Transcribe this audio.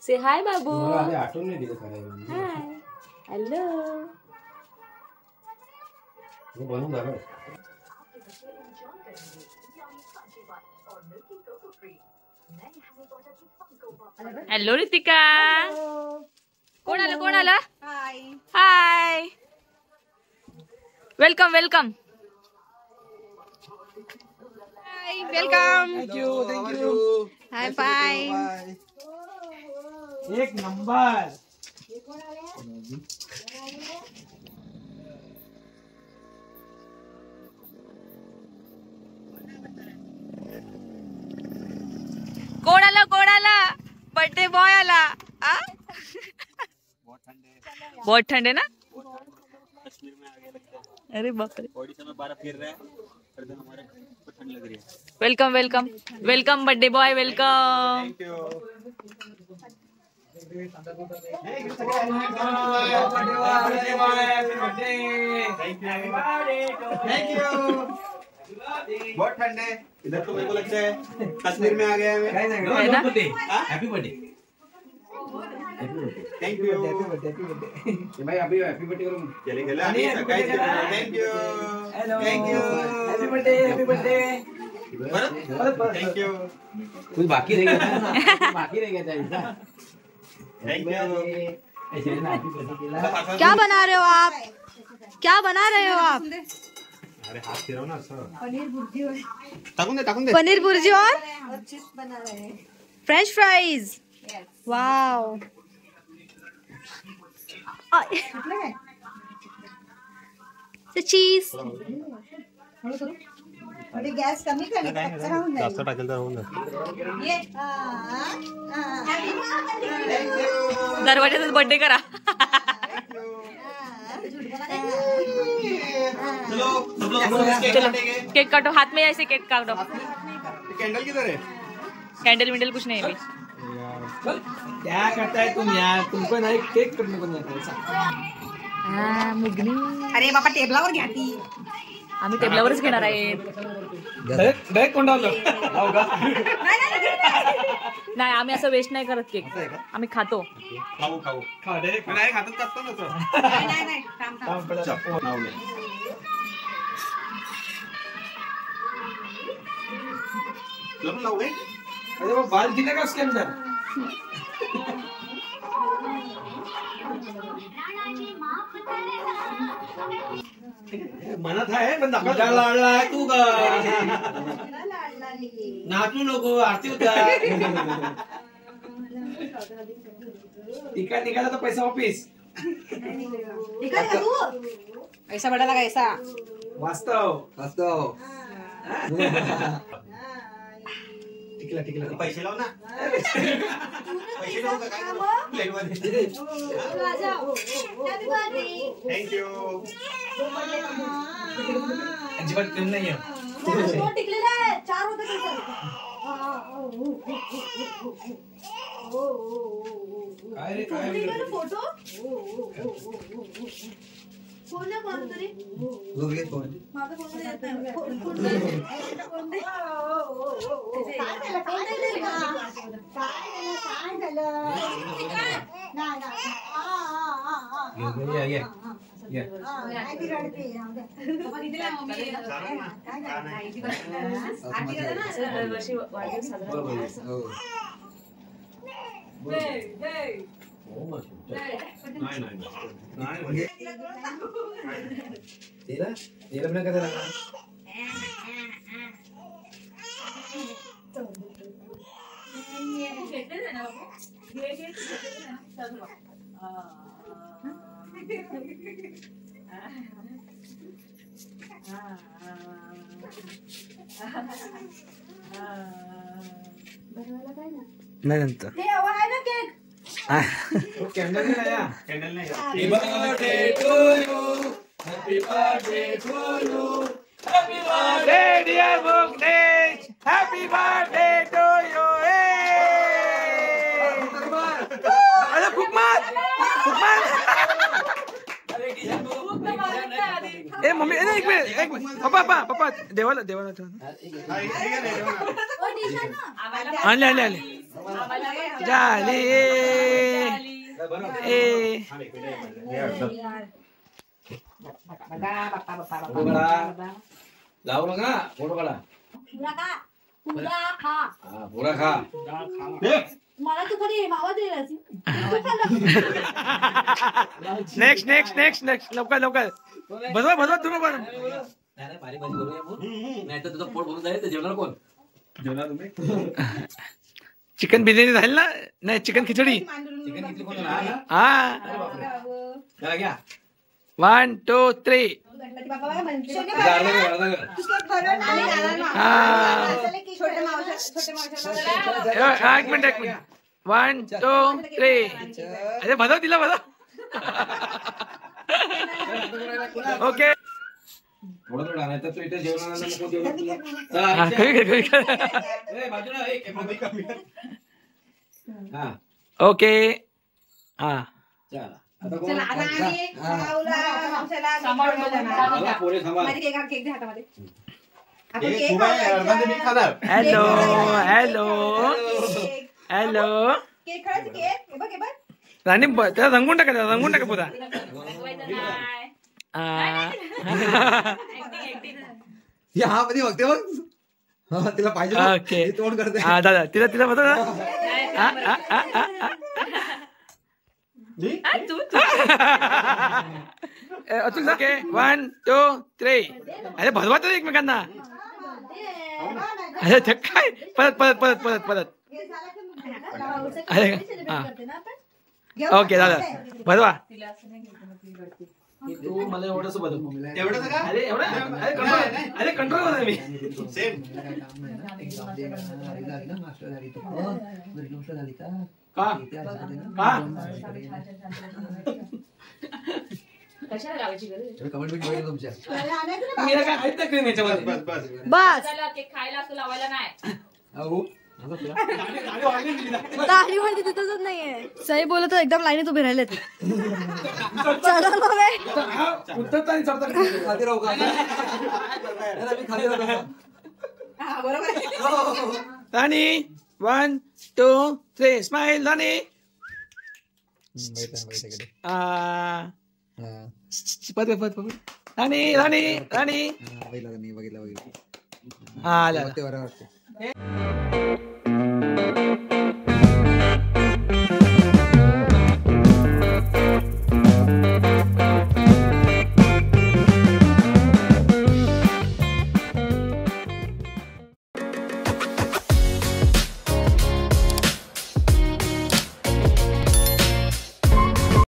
से हाय बाबू. आठवण नाही दिलं करायला. हाय. हॅलो. बनवून झालं. हॅलो रितिका. कोण आलं? Hi. Welcome. Welcome. Thank you. Hi bye. एक नंबर. कोण आला? बर्थडे बॉय आला. बहुत ठंड है ना. कश्मीर में आगे लगता है. अरे बाप रे. ओडिशा में बर्फ गिर रहा है और इधर हमारे को ठंड लग रही है. Welcome birthday boy. Welcome. Thank you. Thank you. बहुत ठंड है इधर तो. मेरे को लगता है कश्मीर में आ गया है. Happy birthday. Thank you. भाई अभी हैप्पी बर्थडे करो. चले अभी सकाळी. Thank you. Thank you. Happy birthday. Thank you. कुछ बाकी रह गया था. Thank you. क्या बना रहे हो आप? अरे हाथ फिरव ना असं. टाकून दे. पनीर भुर्जी और फ्रेंच फ्राइज. वाव. चीज. थोड़ी गॅस कमी कर. जास्त टाकेल तर होऊन जाईल. दरवाजातच बर्थडे करा. चलो केक काटो. हाथ में ऐसे केक काटो. कैंडल किधर है? कैंडल विंडल कुछ नहीं है अभी. क्या करता है तुम यार. तुमको नाही केक करणे पण नाही. मुगनी. अरे बाबा टेबलावर घ्या ती. आम्ही टेबलावरच घेणार आहे. डायरेक्ट कोंडावलं. नाही आम्ही असं वेस्ट नाही करत केक. आम्ही खातो. खाऊ डायरेक्ट नाही खातच कापतो ना तो. नाही थांब. जरूर लावू. अरे वो बाल गिरेगा उसके अंदर. मनात आहे पण लाडला आहे तू का. नाचू नको. आरती होता. टिका निघाला तर पैसा वापिस. ऐसा बड़ा लगा ऐसा. वास्तव. टिकला. पैसे लाव ना. पैसे लावू का काय करू? प्लेन मध्ये. Thank you. अजिबात प्रेम नाहीये. टिकलेला आहे. 4 होते. काय रे काय फोटो फोन कोण तरी माझा फोन तेरा बना कैसा लगा? नाही नंतर कैंडल नहीं आया. कैंडल नहीं. Happy birthday to you. Happy birthday to you. Happy birthday dear Muktesh. Happy birthday to you. अरे फूक मार. ए मम्मी एक मिनिट पप्पा देवाला ठीक आहे. आणले झाली ए लावू नका फोटो काढा पुरा खा पुरा खा हा पुरा खा मला तू कधी मावा दिलास नेक्स्ट नेक्स्ट नेक्स्ट नेक्स्ट लवकर लवकर बसवा बसवा तुम्ही पण नाही तर तुझं पोट भरून जाईल तर जेवणार कोण जेवणार तुम्ही चिकन बिर्याणी झाली ना नाही चिकन खिचडी चिकन किती कोण हा घ्या 1 2 3 एक मिनिट 1 2 3 अरे बजाव तिला बजाव ओके थोडं थोडं नाही तर तू इथे जेवणार ओके हा हॅलो हॅलो हॅलो राणी त्याला रंगून टाका पुरा हा मध्ये बघते बघ तिला पाहिजे ओके तोंड करते हा दादा तिला तिला बघा अतुल ओके 1 2 3 अरे भरवा तर एकमेकांना अरे ते काय परत परत परत परत परत अरे हा ओके दादा भरवा तू मला एवढंच बदल एवढं का अरे एवढं अरे कंट्रोल होता मी सेम का कशाला लावायची गरज कमेंट बिट बघितलं तुमच्या मेरा काय आहेत ना क्रीम याच्यामध्ये बस केक खायला असं लावायला नाही अहो तारी म्हणते तिथंच नाहीये सही बोलत एकदम लाईनीत उभे राहिले चढा उतरता आणि चढता खाली राहू का खाली राहू राणी 1 2 3 स्माइल राणी पद पद पद राणी राणी राणी बघितलं हा बरोबर